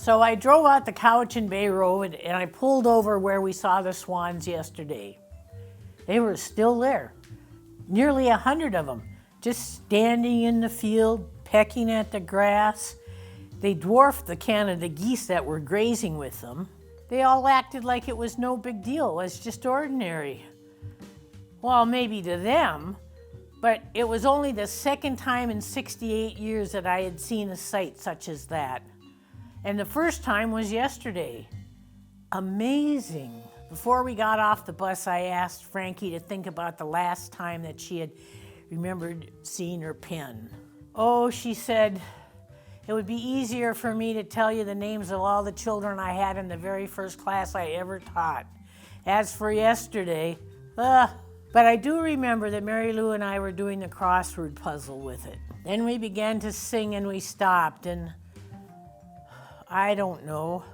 So I drove out the Cowichan Bay Road and I pulled over where we saw the swans yesterday. They were still there, nearly 100 of them, just standing in the field, pecking at the grass. They dwarfed the Canada geese that were grazing with them. They all acted like it was no big deal, it was just ordinary. Well, maybe to them, but it was only the second time in 68 years that I had seen a sight such as that. And the first time was yesterday. Amazing. Before we got off the bus, I asked Frankie to think about the last time that she had remembered seeing her pen. Oh, she said, it would be easier for me to tell you the names of all the children I had in the very first class I ever taught. As for yesterday, but I do remember that Mary Lou and I were doing the crossword puzzle with it. Then we began to sing and we stopped and I don't know.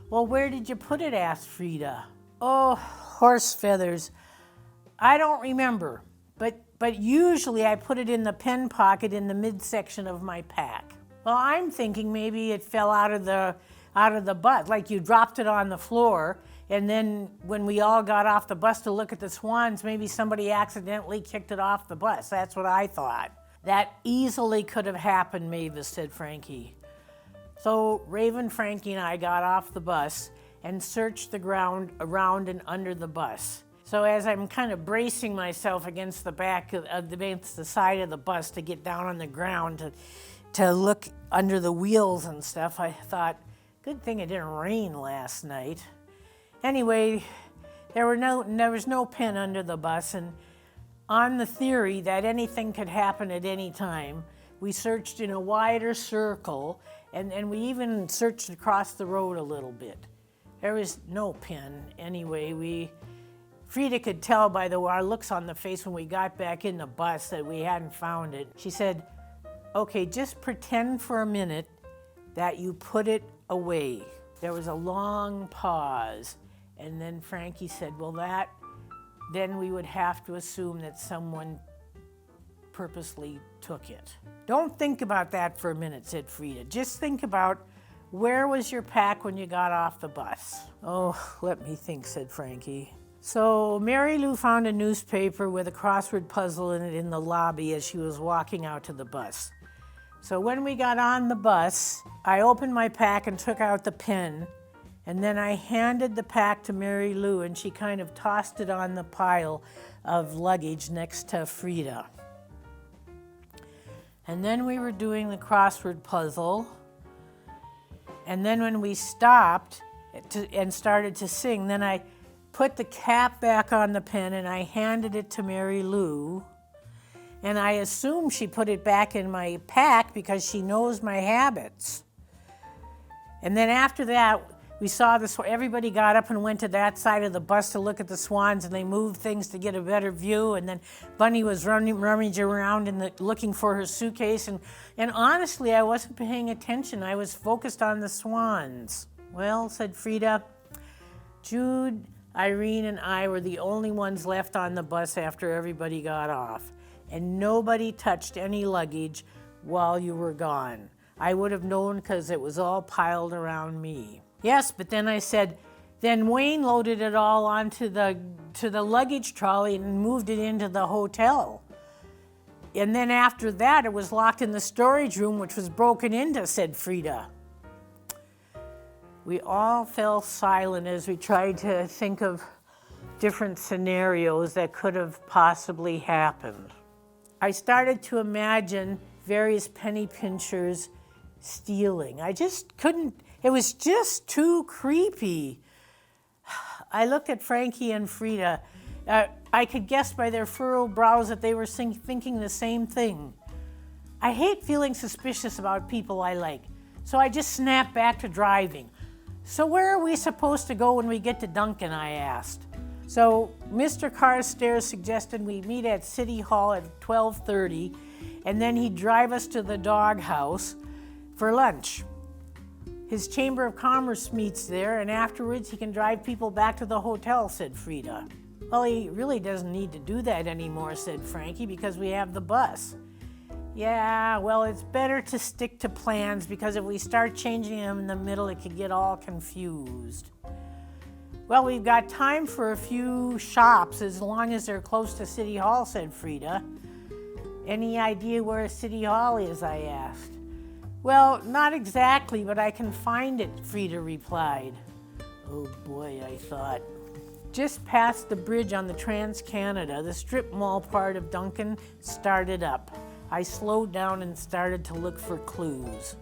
Well, where did you put it? Asked Frida. Oh, horse feathers. I don't remember, but usually I put it in the pen pocket in the midsection of my pack. Well, I'm thinking maybe it fell out of the bus, like you dropped it on the floor, and then when we all got off the bus to look at the swans, maybe somebody accidentally kicked it off the bus. That's what I thought. That easily could have happened, Mavis, said Frankie. So Raven, Frankie, and I got off the bus and searched the ground around and under the bus. So as I'm kind of bracing myself against against the side of the bus to get down on the ground to look under the wheels and stuff, I thought, good thing it didn't rain last night. Anyway, there was no pen under the bus, and on the theory that anything could happen at any time, we searched in a wider circle, and we even searched across the road a little bit. There was no pen anyway. Frida could tell by our looks on the face when we got back in the bus that we hadn't found it. She said, okay, just pretend for a minute that you put it away. There was a long pause, and then Frankie said, well, then we would have to assume that someone purposely took it. Don't think about that for a minute, said Frida. Just think about, where was your pack when you got off the bus? Oh, let me think, said Frankie. So Mary Lou found a newspaper with a crossword puzzle in it in the lobby as she was walking out to the bus. So when we got on the bus, I opened my pack and took out the pen, and then I handed the pack to Mary Lou, and she kind of tossed it on the pile of luggage next to Frida. And then we were doing the crossword puzzle, and then when we stopped and started to sing, then I put the cap back on the pen and I handed it to Mary Lou. And I assume she put it back in my pack because she knows my habits. And then after that, we saw everybody got up and went to that side of the bus to look at the swans, and they moved things to get a better view. And then Bunny was rummaging around looking for her suitcase. And honestly, I wasn't paying attention. I was focused on the swans. Well, said Frida, Jude, Irene, and I were the only ones left on the bus after everybody got off. And nobody touched any luggage while you were gone. I would have known because it was all piled around me. Yes, but then I said, then Wayne loaded it all onto the luggage trolley and moved it into the hotel. And then after that, it was locked in the storage room, which was broken into, said Frida. We all fell silent as we tried to think of different scenarios that could have possibly happened. I started to imagine various penny pinchers stealing. I just couldn't, it was just too creepy. I looked at Frankie and Frida. I could guess by their furrowed brows that they were thinking the same thing. I hate feeling suspicious about people I like, so I just snapped back to driving. So where are we supposed to go when we get to Duncan, I asked. So Mr. Carstairs suggested we meet at City Hall at 12:30, and then he'd drive us to the doghouse for lunch. His Chamber of Commerce meets there, and afterwards he can drive people back to the hotel, said Frida. Well, he really doesn't need to do that anymore, said Frankie, because we have the bus. Yeah, well, it's better to stick to plans because if we start changing them in the middle, it could get all confused. Well, we've got time for a few shops as long as they're close to City Hall, said Frida. Any idea where City Hall is, I asked. Well, not exactly, but I can find it, Frida replied. Oh boy, I thought. Just past the bridge on the Trans-Canada, the strip mall part of Duncan started up. I slowed down and started to look for clues.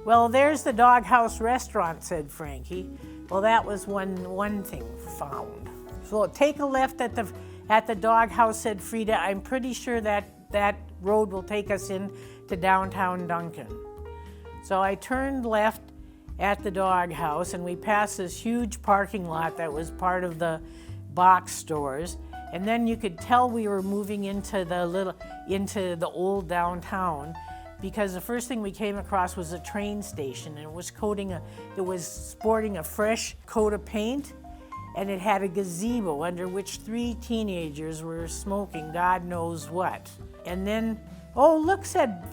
Well, there's the Doghouse restaurant, said Frankie. Well, that was one thing found. So take a left at the Doghouse, said Frida. I'm pretty sure that road will take us in to downtown Duncan. So I turned left at the Doghouse, and we passed this huge parking lot that was part of the box stores. And then you could tell we were moving into the old downtown, because the first thing we came across was a train station, and it was sporting a fresh coat of paint, and it had a gazebo under which 3 teenagers were smoking God knows what. And then, oh look, said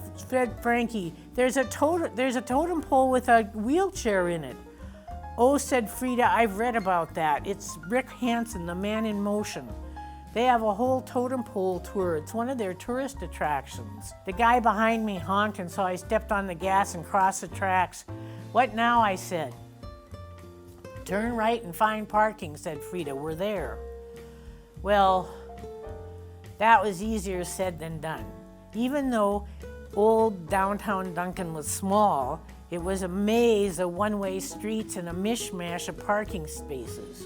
Frankie, there's a totem pole with a wheelchair in it. Oh, said Frida, I've read about that. It's Rick Hansen, the Man in Motion. They have a whole totem pole tour. It's one of their tourist attractions. The guy behind me honked, and so I stepped on the gas and crossed the tracks. What now, I said. Turn right and find parking, said Frida. We're there. Well, that was easier said than done. Even though old downtown Duncan was small, it was a maze of one-way streets and a mishmash of parking spaces.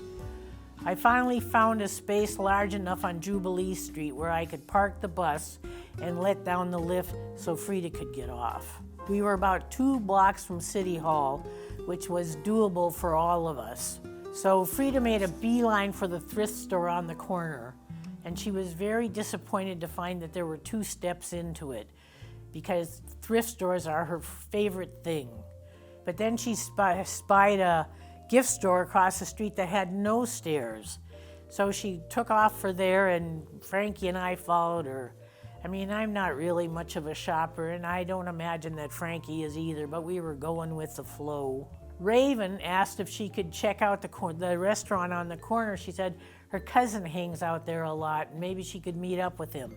I finally found a space large enough on Jubilee Street where I could park the bus and let down the lift so Frida could get off. We were about 2 blocks from City Hall, which was doable for all of us. So Frida made a beeline for the thrift store on the corner, and she was very disappointed to find that there were 2 steps into it, because thrift stores are her favorite thing. But then she spied a gift store across the street that had no stairs. So she took off for there, and Frankie and I followed her. I mean, I'm not really much of a shopper, and I don't imagine that Frankie is either, but we were going with the flow. Raven asked if she could check out the restaurant on the corner. She said her cousin hangs out there a lot, and maybe she could meet up with him.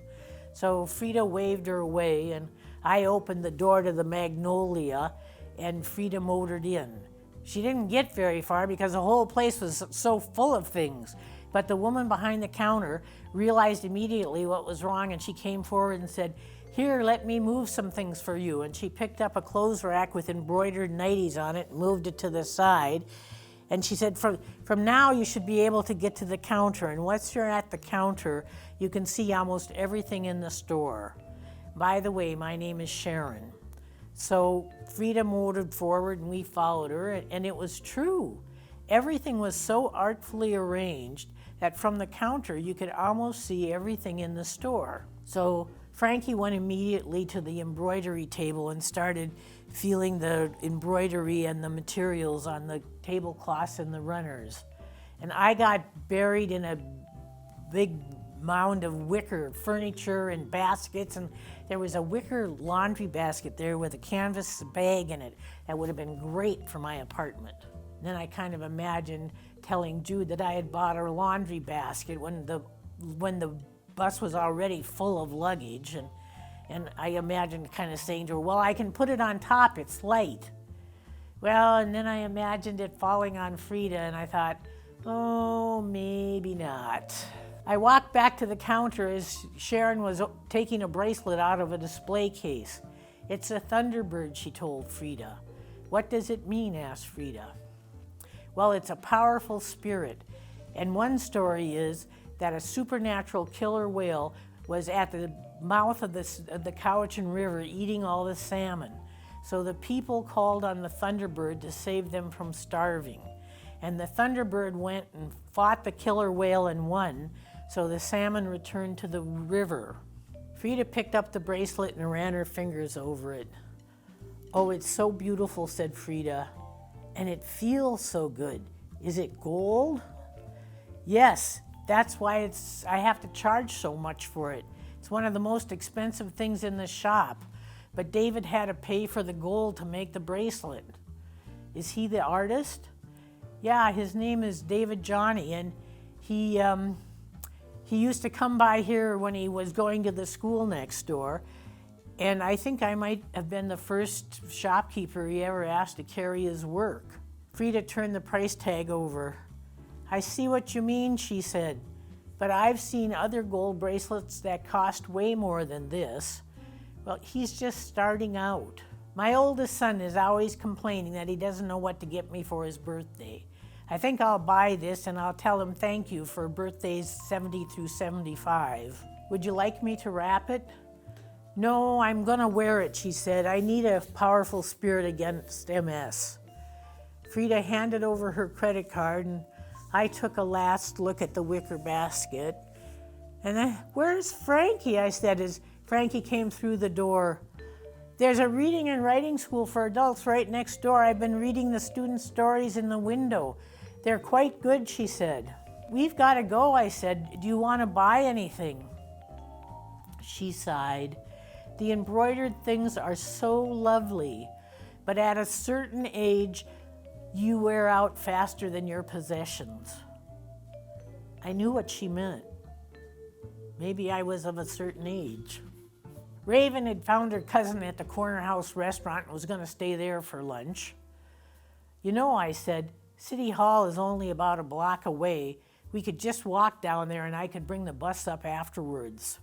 So Frida waved her away, and I opened the door to the Magnolia, and Frida motored in. She didn't get very far because the whole place was so full of things. But the woman behind the counter realized immediately what was wrong, and she came forward and said, "Here, let me move some things for you." And she picked up a clothes rack with embroidered nighties on it and moved it to the side. And she said, from now you should be able to get to the counter. And once you're at the counter, you can see almost everything in the store. By the way, my name is Sharon. So Frida motored forward and we followed her, and it was true. Everything was so artfully arranged that from the counter you could almost see everything in the store. So Frankie went immediately to the embroidery table and started feeling the embroidery and the materials on the tablecloths and the runners. And I got buried in a big mound of wicker furniture and baskets, and there was a wicker laundry basket there with a canvas bag in it that would have been great for my apartment. And then I kind of imagined telling Jude that I had bought a laundry basket when the bus was already full of luggage, and I imagined kind of saying to her, "Well, I can put it on top, it's light." Well, and then I imagined it falling on Frida, and I thought, oh, maybe not. I walked back to the counter as Sharon was taking a bracelet out of a display case. "It's a Thunderbird," she told Frida. "What does it mean?" asked Frida. "Well, it's a powerful spirit. And one story is that a supernatural killer whale was at the mouth of the Cowichan River eating all the salmon. So the people called on the Thunderbird to save them from starving. And the Thunderbird went and fought the killer whale and won, so the salmon returned to the river." Frida picked up the bracelet and ran her fingers over it. "Oh, it's so beautiful," said Frida. "And it feels so good. Is it gold?" "Yes, that's why I have to charge so much for it. It's one of the most expensive things in the shop, but David had to pay for the gold to make the bracelet. Is he the artist? Yeah, his name is David Johnny, and he used to come by here when he was going to the school next door, and I think I might have been the first shopkeeper he ever asked to carry his work. Frida turned the price tag over. I see what you mean, she said, but I've seen other gold bracelets that cost way more than this. Well, he's just starting out. My oldest son is always complaining that he doesn't know what to get me for his birthday. I think I'll buy this and I'll tell him thank you for birthdays 70 through 75. Would you like me to wrap it? No, I'm gonna wear it, she said. I need a powerful spirit against MS. Frida handed over her credit card and I took a last look at the wicker basket. And then, where's Frankie? I said as Frankie came through the door. There's a reading and writing school for adults right next door. I've been reading the students' stories in the window. They're quite good, she said. We've got to go, I said. Do you want to buy anything? She sighed. The embroidered things are so lovely, but at a certain age, you wear out faster than your possessions. I knew what she meant. Maybe I was of a certain age. Raven had found her cousin at the Corner House restaurant and was going to stay there for lunch. You know, I said, City Hall is only about a block away. We could just walk down there and I could bring the bus up afterwards.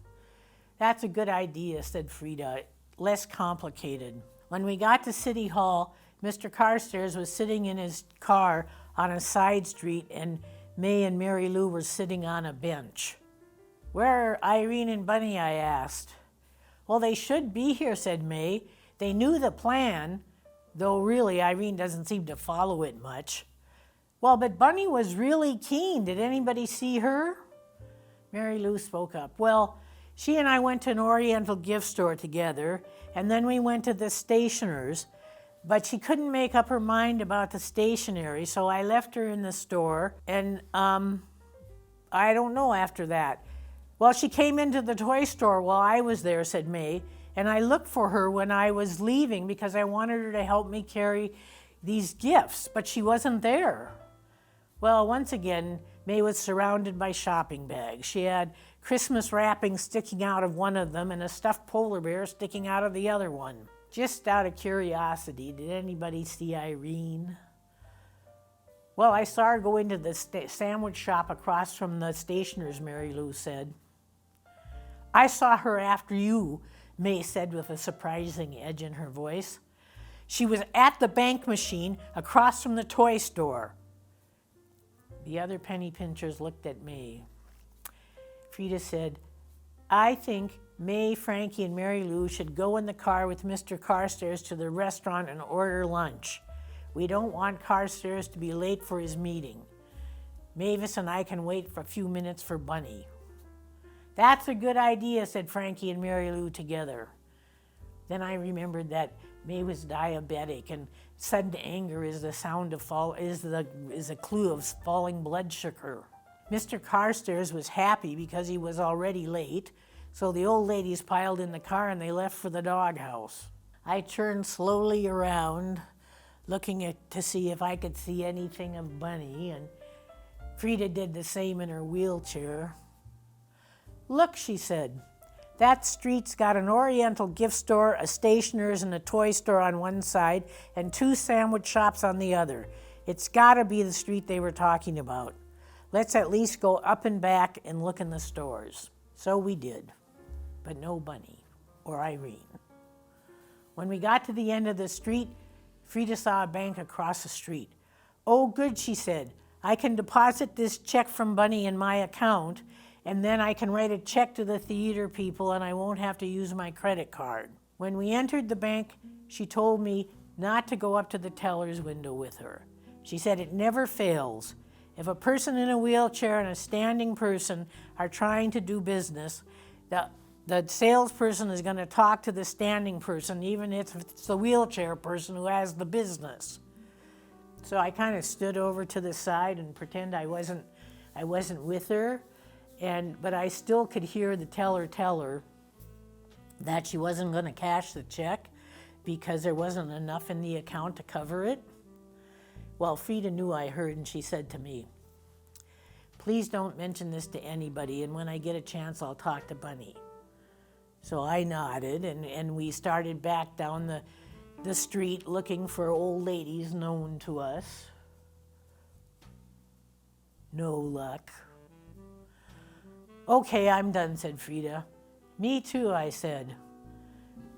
That's a good idea, said Frida. Less complicated. When we got to City Hall, Mr. Carstairs was sitting in his car on a side street and May and Mary Lou were sitting on a bench. Where are Irene and Bunny? I asked. Well, they should be here, said May. They knew the plan, though really Irene doesn't seem to follow it much. Well, but Bunny was really keen. Did anybody see her? Mary Lou spoke up. Well, she and I went to an Oriental gift store together, and then we went to the stationer's, but she couldn't make up her mind about the stationery, so I left her in the store, and I don't know after that. Well, she came into the toy store while I was there, said May, and I looked for her when I was leaving because I wanted her to help me carry these gifts, but she wasn't there. Well, once again, May was surrounded by shopping bags. She had Christmas wrapping sticking out of one of them and a stuffed polar bear sticking out of the other one. Just out of curiosity, did anybody see Irene? Well, I saw her go into the sandwich shop across from the stationer's, Mary Lou said. I saw her after you, May said with a surprising edge in her voice. She was at the bank machine across from the toy store. The other penny pinchers looked at May. Frida said, I think May, Frankie, and Mary Lou should go in the car with Mr. Carstairs to the restaurant and order lunch. We don't want Carstairs to be late for his meeting. Mavis and I can wait for a few minutes for Bunny. That's a good idea, said Frankie and Mary Lou together. Then I remembered that May was diabetic, and sudden anger is the sound of is a clue of falling blood sugar. Mr. Carstairs was happy because he was already late, so the old ladies piled in the car and they left for the doghouse. I turned slowly around, looking to see if I could see anything of Bunny, and Frida did the same in her wheelchair. Look, she said, that street's got an Oriental gift store, a stationer's, and a toy store on one side, and 2 sandwich shops on the other. It's gotta be the street they were talking about. Let's at least go up and back and look in the stores. So we did, but no Bunny or Irene. When we got to the end of the street, Frida saw a bank across the street. Oh, good, she said. I can deposit this check from Bunny in my account, and then I can write a check to the theater people and I won't have to use my credit card. When we entered the bank, she told me not to go up to the teller's window with her. She said it never fails. If a person in a wheelchair and a standing person are trying to do business, the salesperson is going to talk to the standing person, even if it's the wheelchair person who has the business. So I kind of stood over to the side and pretend I wasn't with her. But I still could hear the teller tell her that she wasn't going to cash the check because there wasn't enough in the account to cover it. Well, Frida knew I heard, and she said to me, "Please don't mention this to anybody, and when I get a chance, I'll talk to Bunny." So I nodded, and we started back down the street looking for old ladies known to us. No luck. "Okay, I'm done," said Frida. "Me too," I said.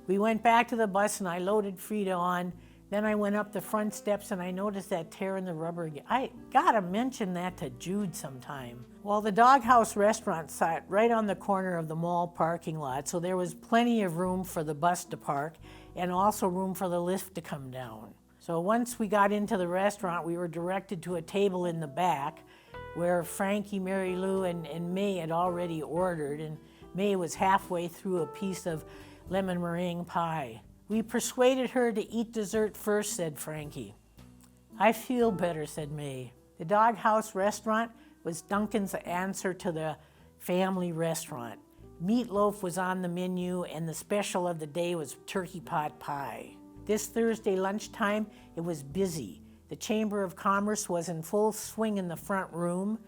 We went back to the bus, and I loaded Frida on. Then I went up the front steps, and I noticed that tear in the rubber again. I gotta mention that to Jude sometime. Well, the Doghouse restaurant sat right on the corner of the mall parking lot, so there was plenty of room for the bus to park and also room for the lift to come down. So once we got into the restaurant, we were directed to a table in the back where Frankie, Mary Lou, and May had already ordered, and May was halfway through a piece of lemon meringue pie. "We persuaded her to eat dessert first," said Frankie. "I feel better," said May. The Doghouse restaurant was Duncan's answer to the family restaurant. Meatloaf was on the menu, and the special of the day was turkey pot pie. This Thursday lunchtime, it was busy. The Chamber of Commerce was in full swing in the front room,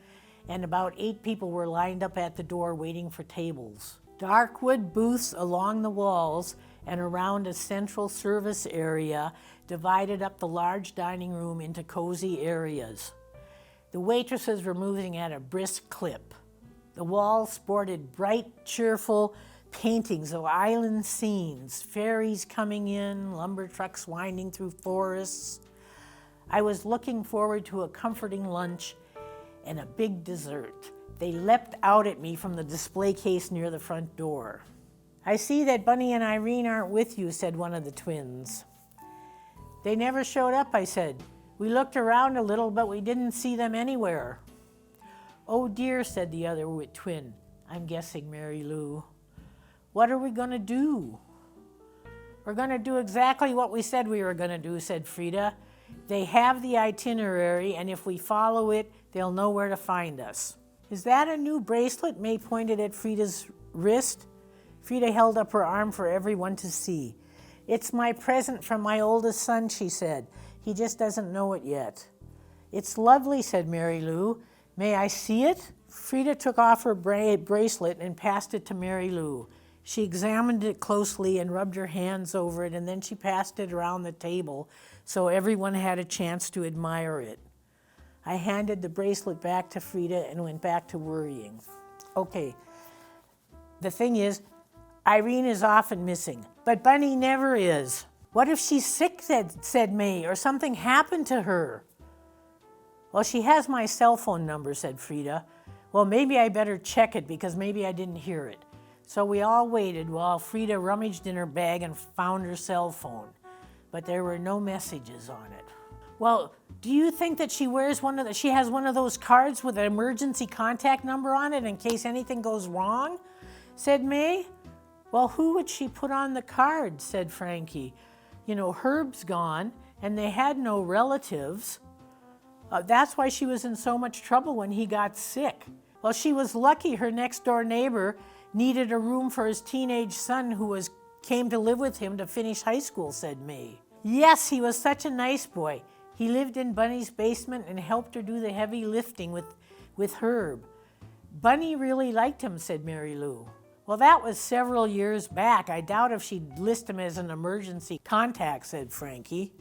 and about 8 people were lined up at the door waiting for tables. Dark wood booths along the walls and around a central service area divided up the large dining room into cozy areas. The waitresses were moving at a brisk clip. The walls sported bright, cheerful paintings of island scenes, ferries coming in, lumber trucks winding through forests. I was looking forward to a comforting lunch and a big dessert. They leapt out at me from the display case near the front door. "I see that Bunny and Irene aren't with you," said one of the twins. "They never showed up," I said. "We looked around a little, but we didn't see them anywhere." "Oh dear," said the other twin. I'm guessing Mary Lou. "What are we going to do?" "We're going to do exactly what we said we were going to do," said Frida. "They have the itinerary, and if we follow it, they'll know where to find us." "Is that a new bracelet?" May pointed at Frida's wrist. Frida held up her arm for everyone to see. "It's my present from my oldest son," she said. "He just doesn't know it yet." "It's lovely," said Mary Lou. "May I see it?" Frida took off her bracelet and passed it to Mary Lou. She examined it closely and rubbed her hands over it, and then she passed it around the table so everyone had a chance to admire it. I handed the bracelet back to Frida and went back to worrying. "Okay, the thing is, Irene is often missing, but Bunny never is. What if she's sick," said May, "or something happened to her?" "Well, she has my cell phone number," said Frida. "Well, maybe I better check it because maybe I didn't hear it." So we all waited while Frida rummaged in her bag and found her cell phone, but there were no messages on it. "Well, do you think that she has one of those cards with an emergency contact number on it in case anything goes wrong?" said May. "Well, who would she put on the card?" said Frankie. "You know, Herb's gone, and they had no relatives. That's why she was in so much trouble when he got sick. Well, she was lucky her next-door neighbor needed a room for his teenage son who came to live with him to finish high school," said May. "Yes, he was such a nice boy. He lived in Bunny's basement and helped her do the heavy lifting with Herb. Bunny really liked him," said Mary Lou. "Well, that was several years back. I doubt if she'd list him as an emergency contact," said Frankie.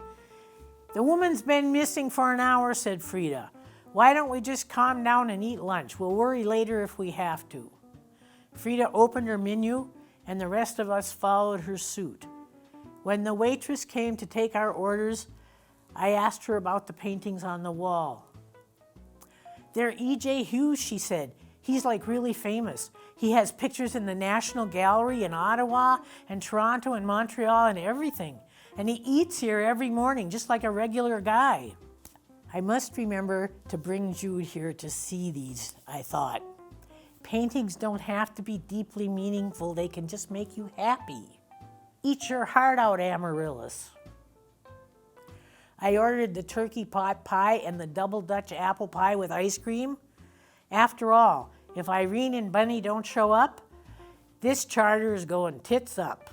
"The woman's been missing for an hour," said Frida. "Why don't we just calm down and eat lunch? We'll worry later if we have to." Frida opened her menu, and the rest of us followed her suit. When the waitress came to take our orders, I asked her about the paintings on the wall. "They're E.J. Hughes," she said. "He's like really famous. He has pictures in the National Gallery in Ottawa and Toronto and Montreal and everything. And he eats here every morning, just like a regular guy." I must remember to bring Jude here to see these, I thought. Paintings don't have to be deeply meaningful. They can just make you happy. Eat your heart out, Amaryllis. I ordered the turkey pot pie and the double Dutch apple pie with ice cream. After all, If Irene and Bunny don't show up, this charter is going tits up.